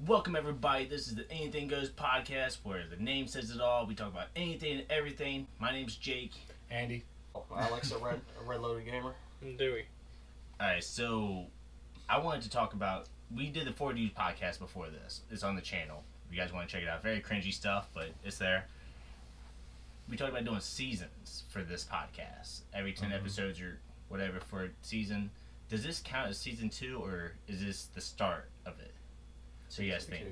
Welcome everybody, this is the Anything Goes podcast where the name says it all. We talk about anything and everything. My name's Jake. Andy. Alex, a red loaded gamer. Dewey. Alright, so I wanted to talk about, we did the 4 Dudes podcast before this. It's on the channel. If you guys want to check it out. Very cringy stuff, but it's there. We talked about doing seasons for this podcast. Every 10 episodes or whatever for a season. Does this count as season 2 or is this the start of it? So you guys think?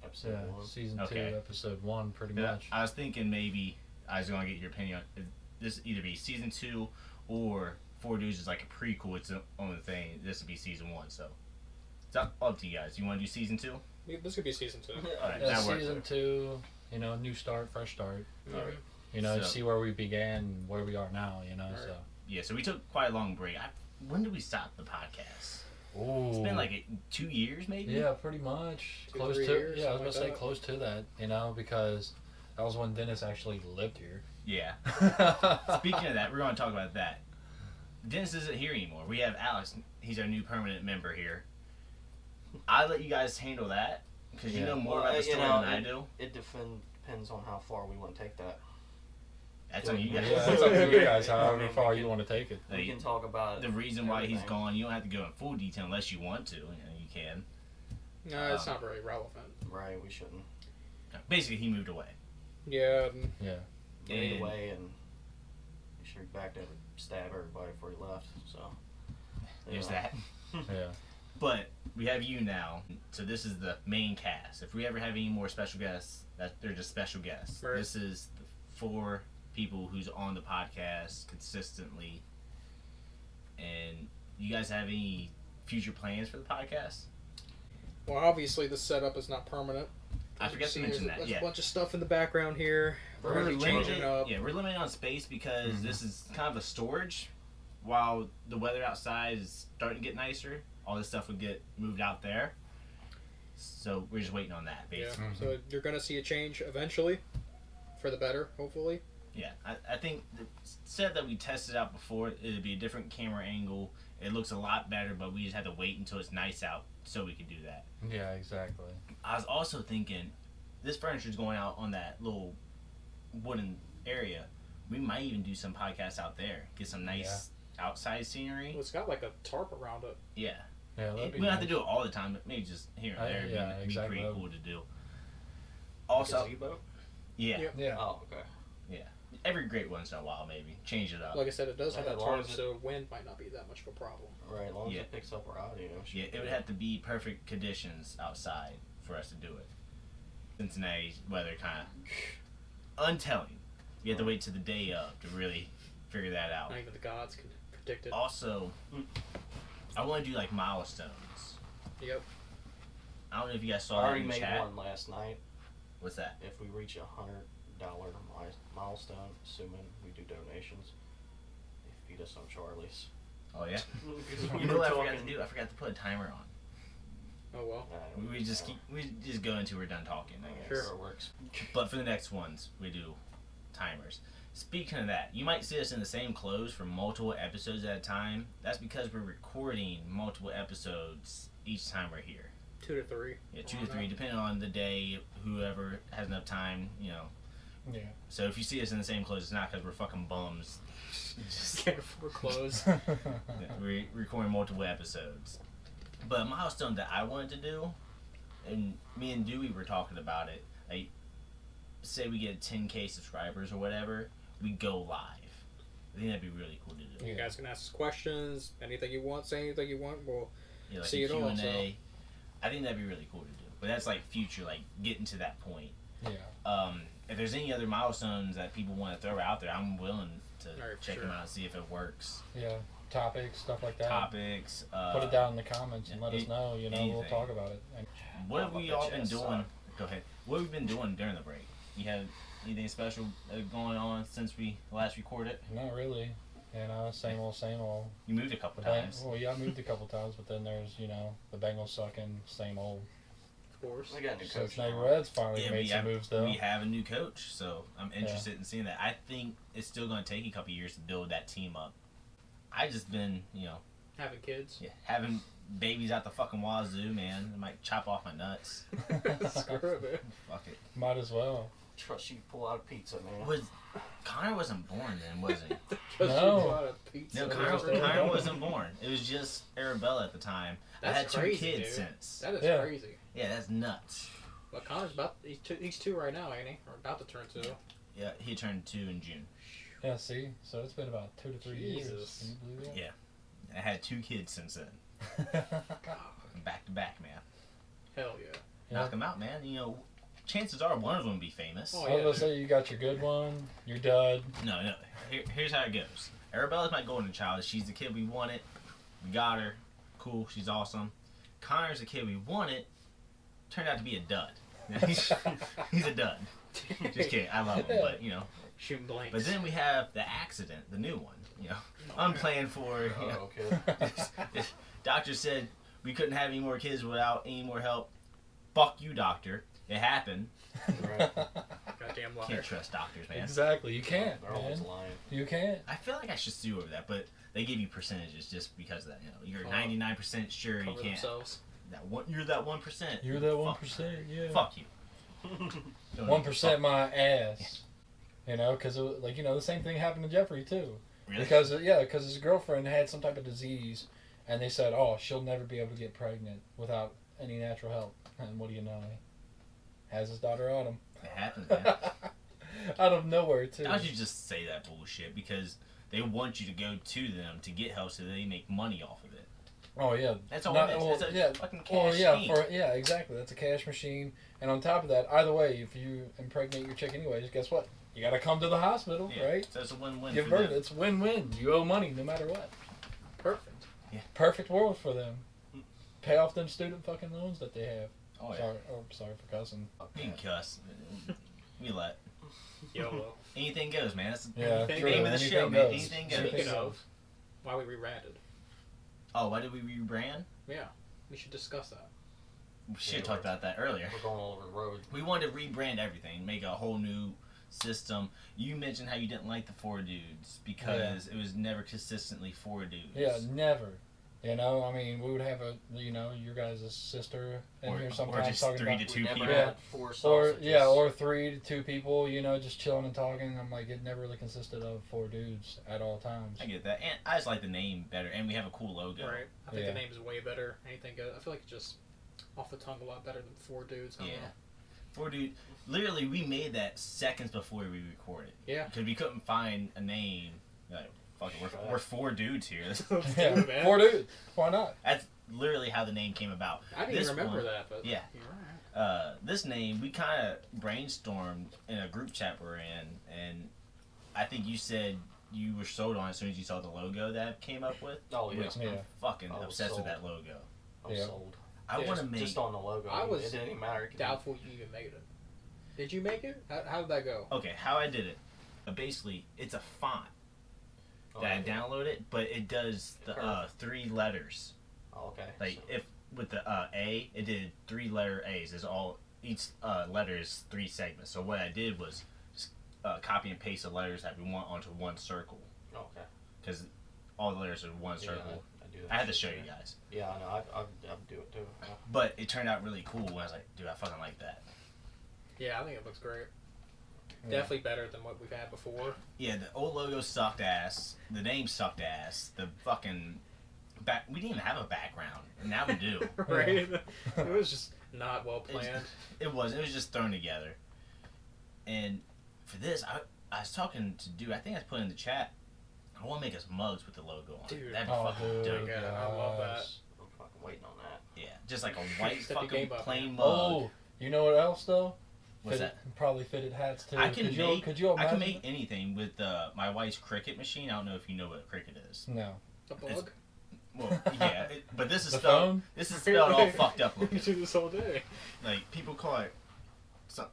Episode 1. Season Okay. 2, episode 1, pretty Yeah, much. I was thinking maybe I was going to get your opinion on if this either be season 2 or 4 Dudes is like a prequel. It's the only thing. This would be season 1. So it's up to you guys. You want to do season 2? This could be season 2. Alright, Yeah, that works. season 2, new start, fresh start. Alright. See where we began, where we are now, so. Yeah, so we took quite a long break. When did we stop the podcast? Ooh. It's been like 2 years, maybe. Yeah, pretty much. 2, Close 3 to, years, yeah, I was something going to like say that. close to that, because that was when Dennis actually lived here. Yeah. Speaking of that, we're going to talk about that. Dennis isn't here anymore. We have Alex. He's our new permanent member here. I let you guys handle that because you Yeah. know more Well, about the story than I do. It depends on how far we want to take that. That's on you guys. Yeah, it's up to you guys, I however mean, far we you can- want to take it. We can talk about The reason why he's everything. gone, you don't have to go in full detail unless you want to. You can. No, it's not very relevant. Right, we shouldn't. Basically, he moved away. Yeah. Yeah. Get And- away and be sure he back to stab everybody before he left. So There's yeah. that. Yeah. But we have you now, so this is the main cast. If we ever have any more special guests, they're just special guests. Right. This is the 4 people who's on the podcast consistently. And you guys have any future plans for the podcast? Well, obviously the setup is not permanent. I forgot to mention that. There's Yeah, a bunch of stuff in the background here. We're we're gonna be changing limited. up. Yeah, we're limited on space because this is kind of a storage. While the weather outside is starting to get nicer, all this stuff would get moved out there. So we're just waiting on that, Yeah. basically. So you're gonna see a change eventually, for the better, hopefully. Yeah, I think the set that we tested out before, it'd be a different camera angle. It looks a lot better, but we just had to wait until it's nice out so we could do that. Yeah, exactly. I was also thinking, this furniture's going out on that little wooden area. We might even do some podcasts out there. Get some nice outside scenery. Well, it's got like a tarp around it. Yeah. Yeah, We that'd be don't have to nice. do it all the time, but maybe just here and there. yeah, It'd be exactly. pretty cool to do. Also, Gazebo? yeah, Yep. Yeah. Oh, okay. every great once in a while, maybe change it up. Like I said, it does have Yeah, that as long tarp, as it- so wind might not be that much of a problem. Right, as long Yeah. as it picks up our audio. Yeah, it would have to be perfect conditions outside for us to do it. Cincinnati's weather kind of untelling. You have to wait to the day of to really figure that out. Not even the gods can predict it. Also, I want to do like milestones. Yep. I don't know if you guys I saw that already in the made chat. one last night. What's that? If we reach $100 milestone, assuming we do donations, they feed us on Charlie's. Oh yeah. Because we You know were what I forgot talking- to do? I forgot to put a timer on. Oh well. We just go until we're done talking, I guess. Sure. Sure, it works. But for the next ones, we do timers. Speaking of that, you might see us in the same clothes for multiple episodes at a time. That's because we're recording multiple episodes each time we're here. 2 to 3. Yeah, 2 to 3, depending on the day, whoever has enough time, Yeah. So if you see us in the same clothes, it's not because we're fucking bums. Just, Can't afford clothes. we're recording multiple episodes. But a milestone that I wanted to do, and me and Dewey were talking about it, like, say we get 10K subscribers or whatever, we go live. I think that'd be really cool to do. You guys can ask us questions, anything you want, say anything you want. We'll Yeah, like see a it all, Q&A. I think that'd be really cool to do. But that's like future, like getting to that point. Yeah. If there's any other milestones that people want to throw out there, I'm willing to Alright, check sure. them out and see if it works. Yeah. Topics, stuff like that. Topics. Put it down in the comments and let us know. We'll anything. talk about it. And What have we I'll all bet been you doing? suck. Go ahead. What have we been doing during the break? You have anything special going on since we last recorded? not really. Same old, same old. You moved a couple The Bang- times. Well, yeah, I moved a couple times, but then there's, the Bengals sucking, same old. of course. I got a new coach. Cincinnati now. Reds finally Yeah, made we some have, moves, though. we have a new coach, so I'm interested in seeing that. I think it's still going to take a couple years to build that team up. I just been, Having kids. yeah, having babies out the fucking wazoo, man. It might chop off my nuts. Screw it, man. Fuck it. Might as well. Trust you to pull out a pizza, man. Connor wasn't born then, was he? Just No. you bought a pizza. No, Connor wasn't born. It was just Arabella at the time. I had That's two crazy, kids dude. since. That is Yeah. crazy. Yeah, that's nuts. But Connor's he's two right now, ain't he? Or about to turn 2. Yeah, he turned 2 in June. Yeah, see? So it's been about 2 to 3 years. Jesus. Can you believe Yeah. I had 2 kids since then. that? Back to back, man. Hell yeah. Yeah. Knock them out, man. You know, chances are one of them will be famous. Oh, I was gonna say you got your good one, your dud. No. Here's how it goes. Arabella's my golden child. She's the kid we wanted. We got her. Cool. She's awesome. Connor's the kid we wanted. Turned out to be a dud. He's a dud. Just kidding. I love him, but you know. Shooting blanks. But then we have the accident, the new one. You know, unplanned for. You Oh, know, okay. Doctor said we couldn't have any more kids without any more help. Fuck you, doctor. It happened. Right. Goddamn liar. Can't trust doctors, man. Exactly, you can't, They're always man. lying. You can't. I feel like I should sue over that, but they give you percentages just because of that. You know, you're Oh. 99% sure you Cover can't. themselves. You're that 1%. You're that Fuck 1%, yeah. Fuck you. Don't 1% even my ass. You know, because, like, you know, the same thing happened to Jeffrey, too. Really? Because his girlfriend had some type of disease, and they said, oh, she'll never be able to get pregnant without any natural help. And what do you know? He has his daughter on him. It happens, man. Out of nowhere, too. How you just say that bullshit? Because they want you to go to them to get help so they make money off of it. Oh, yeah. That's all Not- it is. well, It's a yeah. fucking Or, cash yeah, scheme. exactly. That's a cash machine. And on top of that, either way, if you impregnate your chick anyways, guess what? You got to come to the hospital, Yeah, right? So it's a win-win Give for birth. them. It's win-win. You owe money no matter what. Perfect. Perfect world for them. Pay off them student fucking loans that they have. Oh, yeah. Sorry for cussing. You can cuss. We let. YOLO. Anything goes, man. That's the Yeah, Anything true. name of the Anything show, man. goes. Anything goes. Speaking Anything of, goes. why we rebranded. Oh, why did we rebrand? Yeah. We should discuss that. We should have Yeah, talked about that earlier. We're going all over the road. We wanted to rebrand everything, make a whole new system. You mentioned how you didn't like the 4 dudes because it was never consistently 4 dudes. Yeah, never. You know, I mean, we would have your guys' sister in here sometimes just talking 3 about to We 2 never people. had 4 Or sausages. or 3 to 2 people, just chilling and talking. I'm like, it never really consisted of 4 dudes at all times. I get that, and I just like the name better, and we have a cool logo. Right. I think Yeah. the name is way better. Anything goes. I feel like it's just off the tongue a lot better than 4 dudes. I don't Yeah. know. 4 dudes. Literally, we made that seconds before we recorded. Yeah. Because we couldn't find a name. Like, fuck it, we're 4 dudes here. Let's do Yeah, it, man. 4 dudes. Why not? That's literally how the name came about. I didn't This even remember one- that, but yeah. you're right. This name, we kind of brainstormed in a group chat we're in, and I think you said you were sold on it as soon as you saw the logo that came up with. Oh, yeah. Which Yeah. I'm fucking I was obsessed with sold. that logo. I'm Yeah. sold. I Yeah, want to make. Just on the logo. I was it didn't even matter. It could be- Doubtful you even made it. Did you make it? How did that go? Okay, how I did it. Basically, it's a font Oh, that I yeah. downloaded, but it does the Curve. 3 letters. Oh, okay. Like So- if with the A, it did 3 letter A's. Is all each letter is 3 segments. So what I did was just copy and paste the letters that we want onto one circle okay. because all the letters are one circle. I do that. I had to shit, show you yeah. guys, Yeah, I know. I'd do it too. Yeah. but it turned out really cool. When I was like, dude, I fucking like that. Yeah, I think it looks great. Yeah. Definitely better than what we've had before. Yeah, the old logo sucked ass. The name sucked ass. The fucking we didn't even have a background. Now we do. Right? It was just not well planned. It was just thrown together. And for this, I was talking to dude. I think I put in the chat. I want to make us mugs with the logo on it. Dude. That'd be Oh, fucking dude. dope. Yeah, I love that. gosh. I'm fucking waiting on that. Yeah, just like a white Step your fucking game up, plain man. mug. Oh, you know what else, though? What's Fitted- that? Probably fitted hats, too. I can make. Could you I imagine? can make anything with my wife's Cricut machine. I don't know if you know what Cricut is. No. The bug? Well, yeah, but this is The spelled. phone? This is spelled all fucked up We looking. do this all day. Like people call it,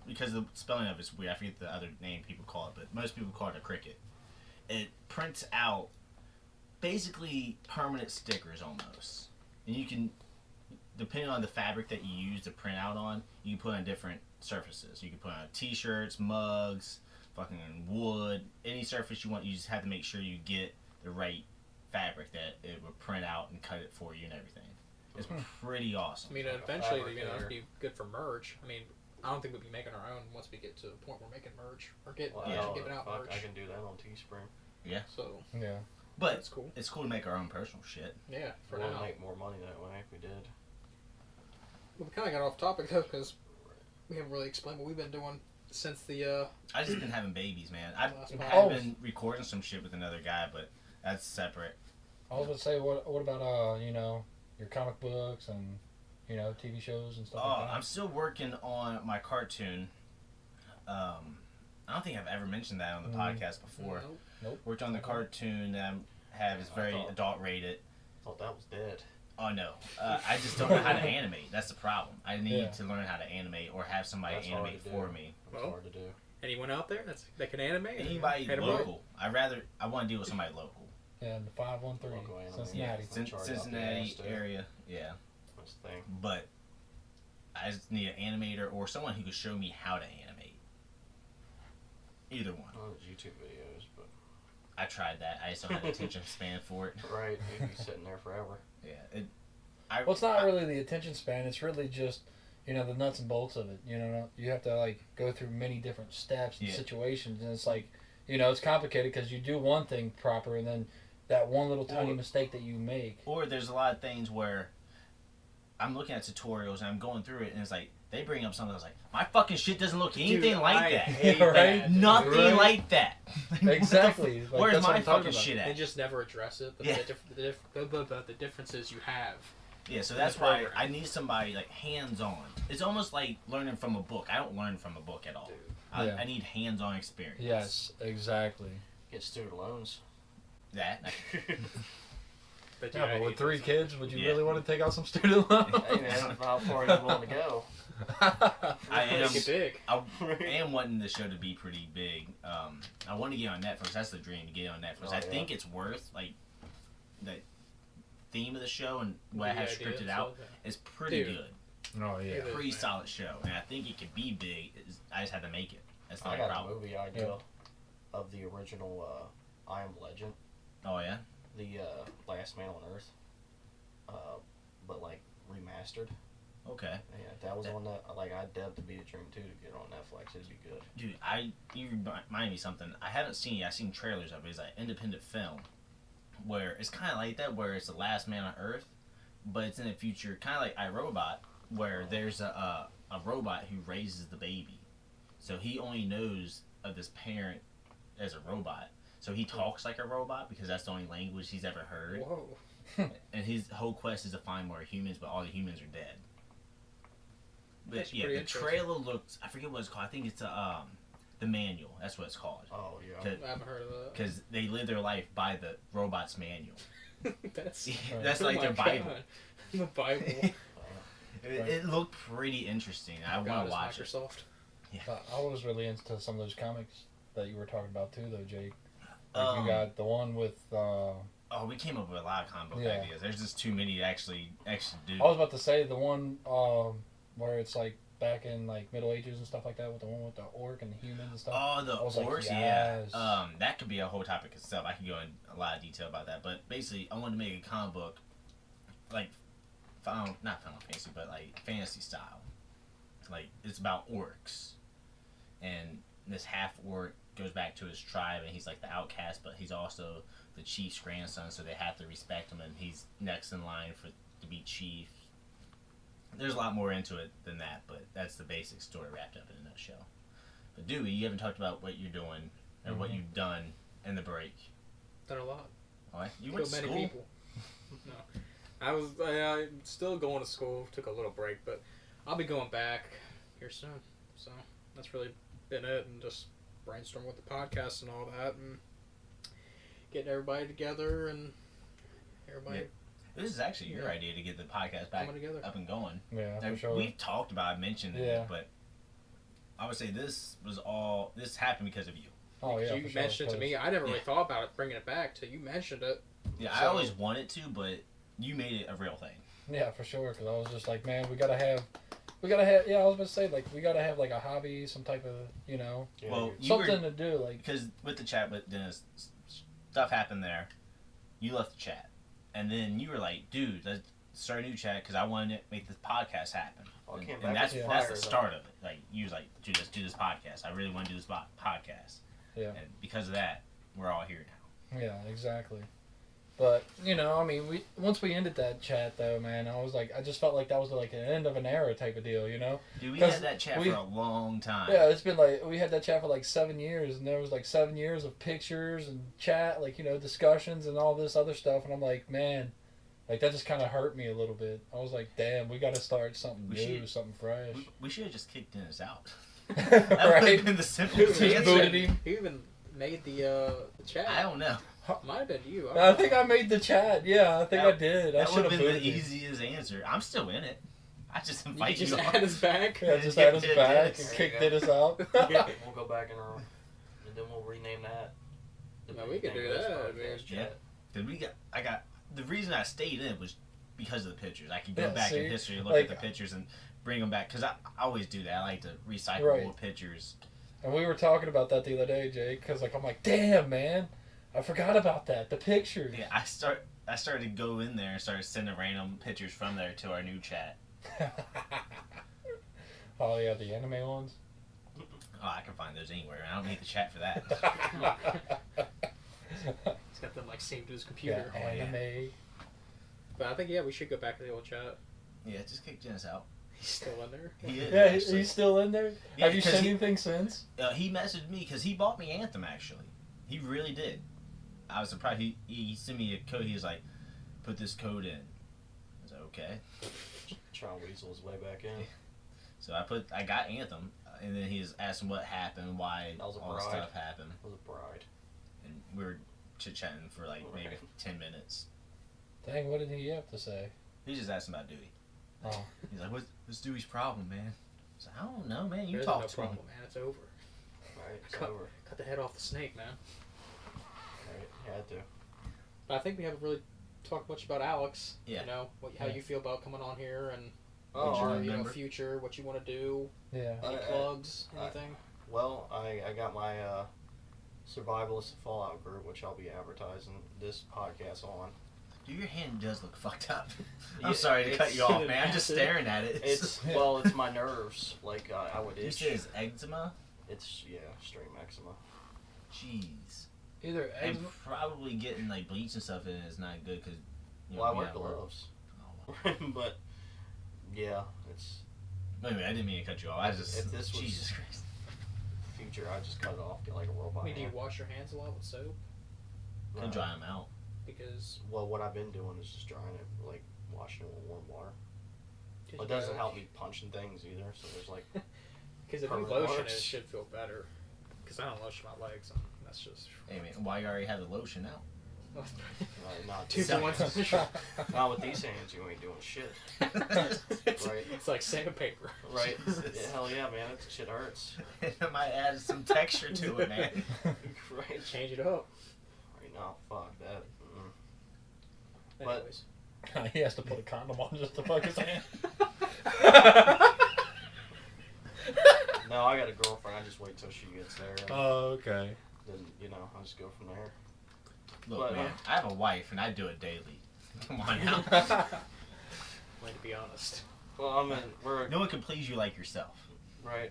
because the spelling of it's weird. I forget the other name people call it, but most people call it a Cricut. It prints out basically permanent stickers almost, and you can, depending on the fabric that you use to print out on, you can put on different surfaces. You can put on T-shirts, mugs, fucking wood, any surface you want. You just have to make sure you get the right fabric that it will print out and cut it for you and everything. It's pretty awesome. I mean, Like a eventually, it'd fabricator. be good for merch. I mean, I don't think we'll be making our own once we get to the point we're making merch or get Well, actually giving out merch. I can do that on Teespring. So Yeah. But that's cool. it's cool to make our own personal shit. Yeah, for We'll now. make more money that way if we did. Well, we kind of got off topic though because we haven't really explained what we've been doing since the. I just been having babies, man. I Last have one. been recording some shit with another guy, but that's separate. I was going to say, what about, your comic books and, TV shows and stuff Oh, like that? I'm still working on my cartoon. I don't think I've ever mentioned that on the podcast before. Nope. Worked on the cartoon that I have is very adult rated. Thought that was dead. Oh no, I just don't know how to animate. That's the problem. I need Yeah. to learn how to animate or have somebody That's hard animate to for do. me. It's Well, hard to do. Anyone out there that can animate? Anybody Hit 'em up. local. I want to deal with somebody local. Yeah, the 513, Local anime. Cincinnati. Yeah. Charge out the Cincinnati ass, too. area. Yeah, That's the thing. but I just need an animator or someone who could show me how to animate. Either one. Well, there's YouTube videos, but I tried that. I just don't have the attention span for it. right, you'd be sitting there forever. Yeah. Well, it's not really the attention span. It's really just, the nuts and bolts of it. You have to, go through many different steps and Yeah. situations. And it's it's complicated because you do one thing proper and then that one little tiny Or- mistake that you make. Or there's a lot of things where I'm looking at tutorials and I'm going through it and it's like they bring up something that's like my fucking shit doesn't look anything Dude, like I that. hate Yeah, right? that. Nothing Right. like that. Exactly. Like, Where's that's what my I'm talking fucking about. shit They at? just never address it. Yeah. The differences you have. Yeah, so that's why I need somebody hands-on. It's almost like learning from a book. I don't learn from a book at all. Dude. Yeah. I need hands-on experience. Yes, exactly. Get student loans. That. But Yeah, but with 3 kids, would you Yeah. really want to take out some student loans? Hey man, how far are you willing to go? I am. Make it big. I am wanting the show to be pretty big. I want to get on Netflix. That's the dream, to get on Netflix. Oh, I yeah. think it's worth the theme of the show and what I The have idea, scripted so, out yeah. is pretty Dude. good. Oh, yeah. It is, Pretty man. solid show, and I think it could be big. I just had to make it. That's I not a got a problem. movie idea of the original I Am Legend, Oh yeah. the Last Man on Earth, but remastered. Okay. Yeah, if that was on that. I'd deb to be a dream too to get on Netflix. It'd be good. Dude, you remind me of something. I haven't seen it. I've seen trailers of it. It's an independent film where it's kind of like that, where it's the last man on Earth, but it's in the future, kind of like iRobot, where there's a robot who raises the baby. So he only knows of this parent as a robot. So he talks like a robot because that's the only language he's ever heard. Whoa. And his whole quest is to find more humans, but all the humans are dead. But That's yeah, pretty the interesting. trailer looks. I forget what it's called. I think it's the manual. That's what it's called. Oh yeah. I haven't heard of that. Because they live their life by the robot's manual. That's That's oh like my their Bible. God. The Bible. It looked pretty interesting. I God, want to it's watch it. Microsoft. I was really into some of those comics that you were talking about too, though, Jake. Um, You got the one with. Oh, we came up with a lot of comic book Yeah. ideas. There's just too many to actually do. I was about to say the one where it's back in Middle Ages and stuff like that, with the one with the orc and the humans and stuff. Oh, the I was like, horse, yes. yeah. That could be a whole topic itself. I could go in a lot of detail about that. But basically, I wanted to make a comic book, not Final Fantasy, but fantasy style. It's about orcs, and this half orc goes back to his tribe, and he's the outcast, but he's also the chief's grandson, so they have to respect him, and he's next in line to be chief. There's a lot more into it than that, but that's the basic story wrapped up in a nutshell. But Dewey, you haven't talked about what you're doing or what you've done in the break. Done a lot. All right. You went Killed to many school? people. No. I'm still going to school. Took a little break, but I'll be going back here soon. So that's really been it, and just brainstorming with the podcast and all that, and getting everybody together and everybody This is actually your idea to get the podcast back coming together. up and going. Yeah, for And sure. we've talked about it, mentioned Yeah. it, but I would say this happened because of you. Oh yeah, you for sure, mentioned it to me. I never really thought about it, bringing it back till you mentioned it. Yeah, I So- always wanted to, but you made it a real thing. Yeah, for sure. Because I was just like, man, we gotta have. Yeah, I was gonna say we gotta have a hobby, some type of Yeah, Well, you're- you something were, to do. because with the chat with Dennis, stuff happened there. You left the chat, and then you were like, "Dude, start a new chat because I wanted to make this podcast happen. Well, I came And back that's with that's fire, the though. start of it. Like you was like, dude, let's do this podcast. I really want to do this podcast. Yeah. And because of that, we're all here now. Yeah, exactly. But I mean, once we ended that chat though, man, I just felt like that was like an end of an era type of deal, Dude, we 'Cause had that chat we- for a long time. Yeah, it's been like we had that chat for like 7 years, and there was like 7 years of pictures and chat, like discussions and all this other stuff, and I'm like, man, like that just kind of hurt me a little bit. I was like, damn, we got to start something new, something fresh. We should have just kicked Dennis out. That would Right? have been the simplest Just answer. booted him. Who even made the chat? I don't know. Might have been you. I think I made the chat. Yeah, I think I did. I That should would have have been the booted him. easiest answer. I'm still in it. I just You invite just you on. add us back. Yeah, just Yeah, add us did back this. and There you kick go. Dennis out. We'll go back and then we'll rename that. No, we could Name do of this that, podcast man. chat. Cause I got the reason I stayed in was because of the pictures. I could go Yeah, back see? in history and look Like- at the pictures and bring them back because I always do that. I like to recycle Right. old pictures. And we were talking about that the other day, Jake, because I'm like, damn, man, I forgot about that. The pictures. Yeah, I started to go in there and started sending random pictures from there to our new chat. Oh yeah, the anime ones. Oh, I can find those anywhere. I don't need the chat for that. He's got them like saved to his Yeah, computer. Oh, yeah. anime. But I think we should go back to the old chat. Yeah, just kick Dennis out. He's still in there. He is. Yeah, actually. he's still in there. Yeah, Have you 'cause seen he- anything since? He messaged me because he bought me Anthem. Actually, he really did. I was surprised. He sent me a code. He was like, "Put this code in." I was like, "Okay." Trying to weasel his way back in. So I got Anthem, and then he was asking what happened, why That was a all this bride. stuff happened, Was a bride. and we were chit chatting for like maybe Right. 10 minutes. Dang, what did he have to say? He just asked about Dewey. Oh, He's like, "What's Dewey's problem, man?" I was like, "I don't know, man. You There's talk no to problem, him." man. It's over. Right, it's Cut. over. Cut the head off the snake, man. Right, had to. But I think we haven't really talked much about Alex. Yeah. You know, how you feel about coming on here and Oh, what your alright. Remember. future, what you want to do, yeah. any plugs, anything. Well, I got my Survivalist Fallout group, which I'll be advertising this podcast on. Dude, your hand does look fucked up. Yeah, I'm sorry to cut it's- you off, man. I'm just massive. staring at it. It's my nerves. Like I would You itch. said it's eczema. It's straight eczema. Jeez. Either And eczema. probably getting like bleach and stuff in it is not good because. Well, I wear gloves, Oh, well. but yeah, it's Anyway, I didn't mean to cut you off. I was just If this was- Jesus Christ. future. I just cut it off, get like a robot. I mean, do you hand. wash your hands a lot with soap? Can dry them out. Because Well, what I've been doing is just drying it, like washing it with warm water. cause Well, it doesn't help me punching things either. So there's like, Because if you permanent lotion marks. it, it should feel better. Because I don't lotion my legs, and that's just. Hey man, why you already have the lotion out? not Two So- to one. Not with these hands, you ain't doing shit. it's, Right. it's like sandpaper. Right? Jesus. Yeah, hell yeah, man. That shit hurts. I might add some texture to it, man. Right? Change it up. Right now, fuck that. But- Anyways. He has to put a condom on just to fuck his hand. No, I got a girlfriend. I just wait till she gets there. And Okay. then, I just go from there. Look, But, man, I have a wife and I do it daily. Come on now. Way to be honest. Well, we're, No one can please you like yourself. right?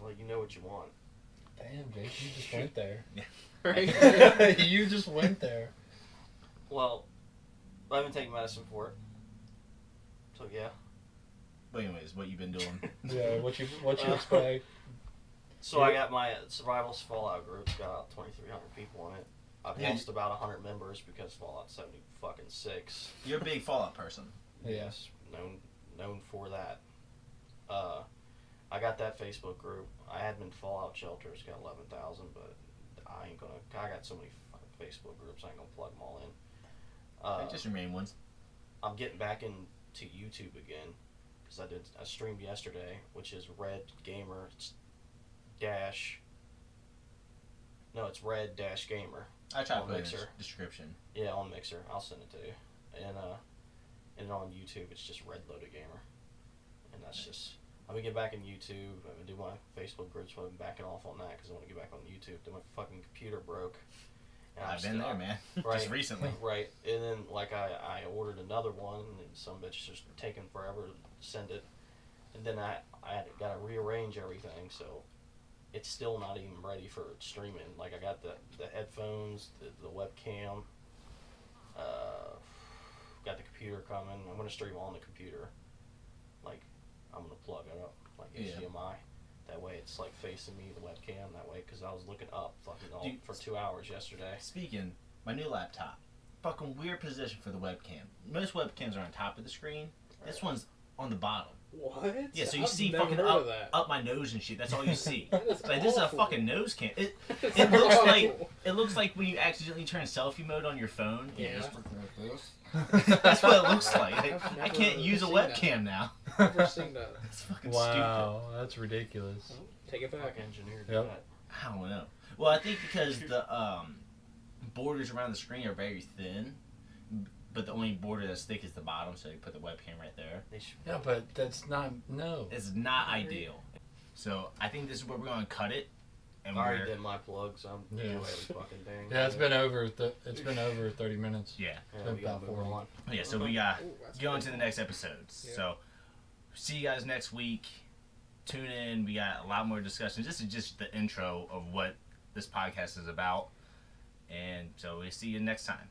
Well, you know what you want. Damn, Jake, you just went there. Right? You just went there. Well, I haven't taken medicine for it. So, yeah. But anyways, what you been doing? Yeah, what you expect? So I got my Survivalist Fallout group. It's got about 2,300 people in it. I've Yeah. lost about 100 members because Fallout 76. You're a big Fallout person. Yeah. Yes, known for that. I got that Facebook group. I admin Fallout Shelters, got 11,000, but I ain't gonna. I got so many fucking Facebook groups. I ain't gonna plug them all in. Just remain ones. I'm getting back into YouTube again because I streamed yesterday, which is Red Gamer dash. No, it's Red dash Gamer. I try to On put it in the Mixer. description. Yeah, on Mixer. I'll send it to you. And on YouTube, it's just Red Loaded Gamer. And that's just. I'm gonna get back in YouTube. I'm gonna do my Facebook groups, but I'm backing off on that because I want to get back on YouTube. Then my fucking computer broke, And I've been there, man. Right. Just recently. Right. And then, like, I ordered another one, and some bitch just taking forever to send it. And then I got to rearrange everything, so it's still not even ready for streaming. Like, I got the headphones, the webcam, got the computer coming. I'm going to stream on the computer. Like, I'm going to plug it up, like HDMI. That way it's, like, facing me, the webcam, that way, because I was looking up fucking for 2 hours yesterday. Speaking, my new laptop. Fucking weird position for the webcam. Most webcams are on top of the screen. This one's on the bottom. What? Yeah, so you I've see never fucking heard of that. up my nose and shit. That's all you see. That is It's like, this is a awful. fucking nose cam. It That's looks awful. like when you accidentally turn selfie mode on your phone. Yeah. It's looking like this. That's what it looks like. I've I never can't use a seen that. webcam now. I've never seen that. It's fucking Wow, that's ridiculous. Well, take it Fuck back. engineered Yep. that. stupid. I don't know. Well, I think because the borders around the screen are very thin, but the only border that's thick is the bottom, so you put the webcam right there. They should, Yeah, but that's not no. It's not ideal. So I think this is where we're going to cut it. And I already we're did my plugs. I'm Yeah. doing every fucking thing. Yeah, it's been over. It's been over 30 minutes. yeah. Yeah, we got about to move 40. on. Yeah, so we got Ooh, that's go on pretty to the cool. next episodes. Yeah. So see you guys next week. Tune in. We got a lot more discussions. This is just the intro of what this podcast is about. And so we'll see you next time.